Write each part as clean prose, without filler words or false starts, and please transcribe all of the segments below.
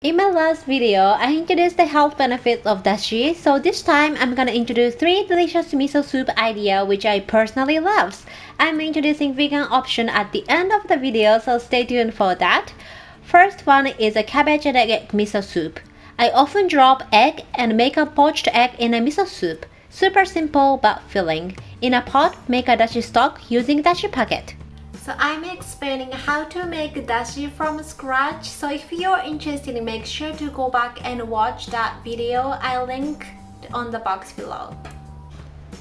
In my last video, I introduced the health benefits of dashi, so this time I'm gonna introduce 3 delicious miso soup ideas which I personally love. I'm introducing vegan option at the end of the video, so stay tuned for that. First one is a cabbage and egg miso soup. I often drop egg and make a poached egg in a miso soup. Super simple but filling. In a pot, make a dashi stock using dashi packet. So I'm explaining how to make dashi from scratch. So if you're interested, make sure to go back and watch that video. I'll link on the box below.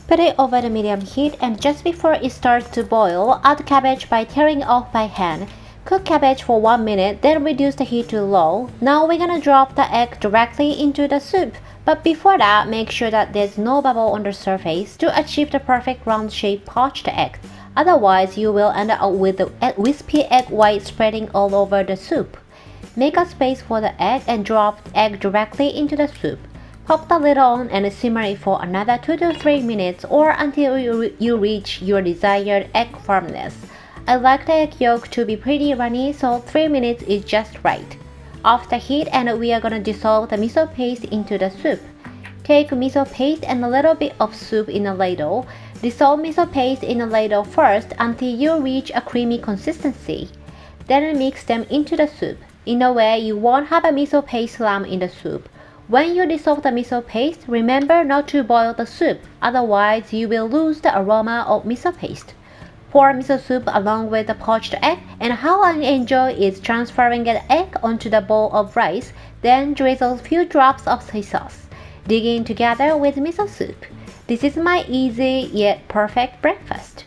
Put it over the medium heat, and just before it starts to boil, add cabbage by tearing off by hand. Cook cabbage for 1 minute, then reduce the heat to low. Now we're gonna drop the egg directly into the soup. But before that, make sure that there's no bubble on the surface to achieve the perfect round shape poached egg. Otherwise, you will end up with the wispy egg white spreading all over the soup. Make a space for the egg and drop the egg directly into the soup. Pop the lid on and simmer it for another 2 to 3 minutes or until you reach your desired egg firmness. I like the egg yolk to be pretty runny, so 3 minutes is just right. Off the heat, and we are gonna dissolve the miso paste into the soup. Take miso paste and a little bit of soup in a ladle. Dissolve miso paste in a ladle first until you reach a creamy consistency. Then mix them into the soup. In a way, you won't have a miso paste lump in the soup. When you dissolve the miso paste, remember not to boil the soup, otherwise you will lose the aroma of miso paste. Pour miso soup along with the poached egg, and how I enjoy is transferring an egg onto the bowl of rice, then drizzle a few drops of soy sauce. Dig in together with miso soup. This is my easy yet perfect breakfast.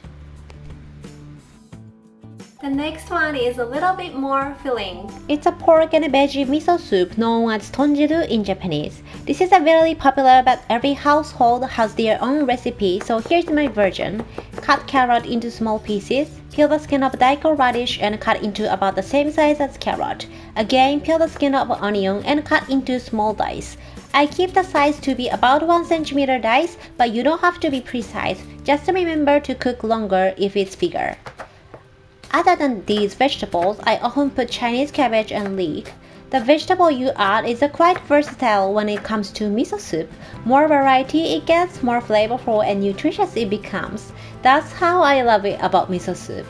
The next one is a little bit more filling. It's a pork and veggie miso soup known as tonjiru in Japanese. This is a very popular, but every household has their own recipe, so here's my version. Cut carrot into small pieces. Peel the skin of daikon radish and cut into about the same size as carrot. Again, peel the skin of onion and cut into small dice. I keep the size to be about 1 cm dice, but you don't have to be precise. Just remember to cook longer if it's bigger. Other than these vegetables, I often put Chinese cabbage and leek. The vegetable you add is quite versatile when it comes to miso soup. More variety it gets, more flavorful and nutritious it becomes. That's how I love it about miso soup.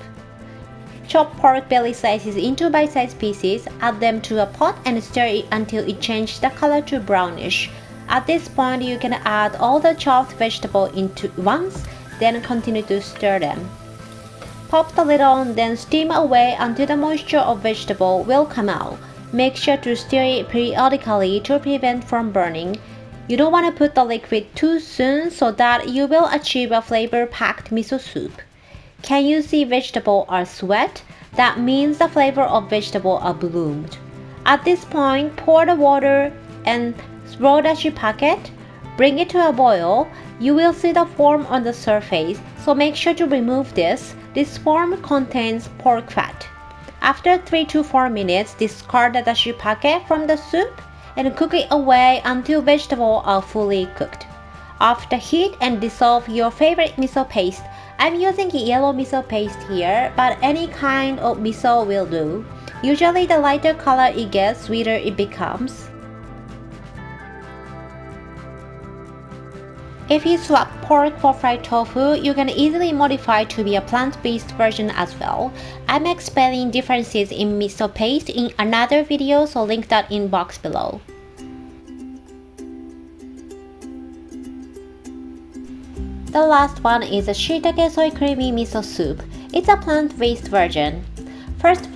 Chop pork belly slices into bite-sized pieces, add them to a pot and stir it until it changes the color to brownish. At this point, you can add all the chopped vegetable into once, then continue to stir them. Pop the lid on, then steam away until the moisture of vegetable will come out. Make sure to stir it periodically to prevent from burning. You don't want to put the liquid too soon so that you will achieve a flavor-packed miso soup. Can you see vegetable are sweat? That means the flavor of vegetable are bloomed. At this point, pour the water and raw dashi packet. Bring it to a boil. You will see the foam on the surface, so make sure to remove this. This foam contains pork fat. After 3 to 4 minutes, discard the dashi packet from the soup and cook it away until vegetables are fully cooked. Off the heat and dissolve your favorite miso paste. I'm using yellow miso paste here, but any kind of miso will do. Usually the lighter color it gets, sweeter it becomes. If you swap pork for fried tofu, you can easily modify to be a plant-based version as well. I'm explaining differences in miso paste in another video, so link that in box below. The last one is a shiitake soy creamy miso soup. It's a plant-based version. First,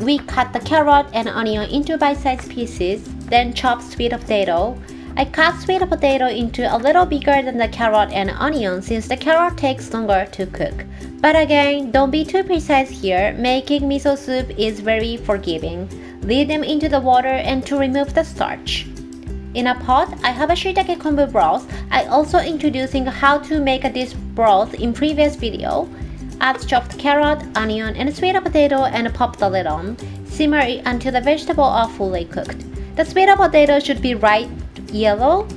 we cut the carrot and onion into bite-sized pieces, then chop sweet potato. I cut sweet potato into a little bigger than the carrot and onion since the carrot takes longer to cook. But again, don't be too precise here. Making miso soup is very forgiving. Leave them into the water and to remove the starch. In a pot, I have a shiitake kombu broth. I also introducing how to make this broth in previous video. Add chopped carrot, onion, and sweet potato and pop the lid on. Simmer it until the vegetables are fully cooked. The sweet potato should be bright yellow.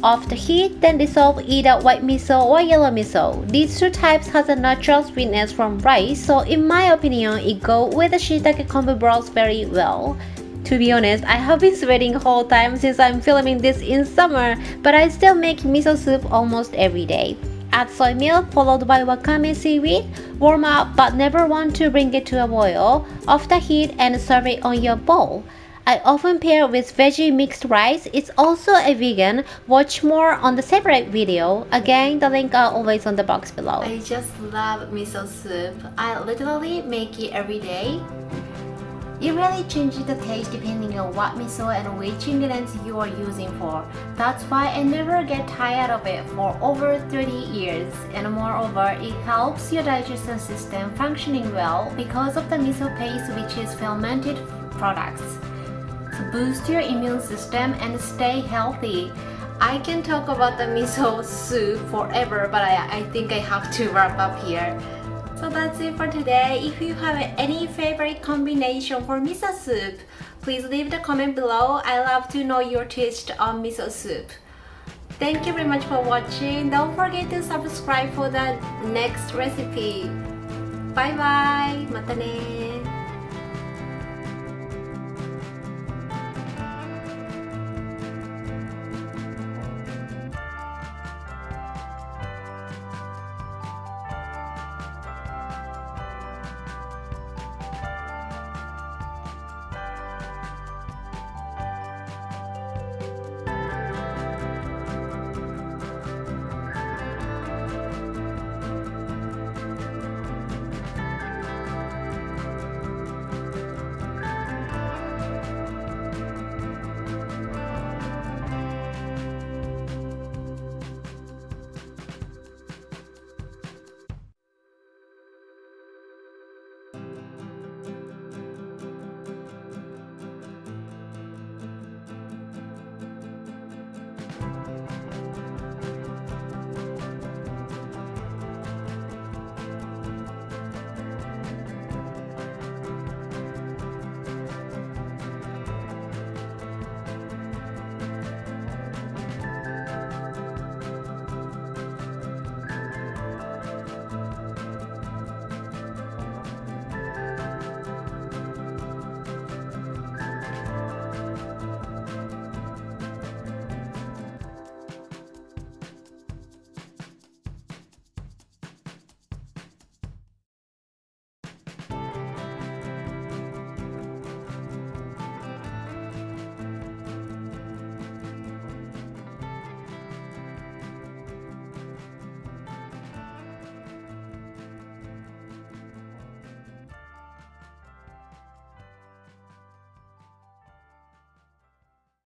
Off the heat, then dissolve either white miso or yellow miso. These two types has a natural sweetness from rice, so in my opinion, it go with the shiitake kombu broth very well. To be honest, I have been sweating whole time since I'm filming this in summer, but I still make miso soup almost every day. Add soy milk followed by wakame seaweed, warm up but never want to bring it to a boil, off the heat and serve it on your bowl. I often pair with veggie mixed rice. It's also a vegan. Watch more on the separate video. Again, the link are always on the box below. I just love miso soup. I literally make it every day. It really changes the taste depending on what miso and which ingredients you are using for. That's why I never get tired of it for over 30 years. And moreover, it helps your digestion system functioning well because of the miso paste, which is fermented products. So boost your immune system and stay healthy. I can talk about the miso soup forever, but I think I have to wrap up here. So that's it for today. If you have any favorite combination for miso soup, please leave the comment below. I love to know your taste on miso soup. Thank you very much for watching. Don't forget to subscribe for the next recipe. Bye bye. Mata ne.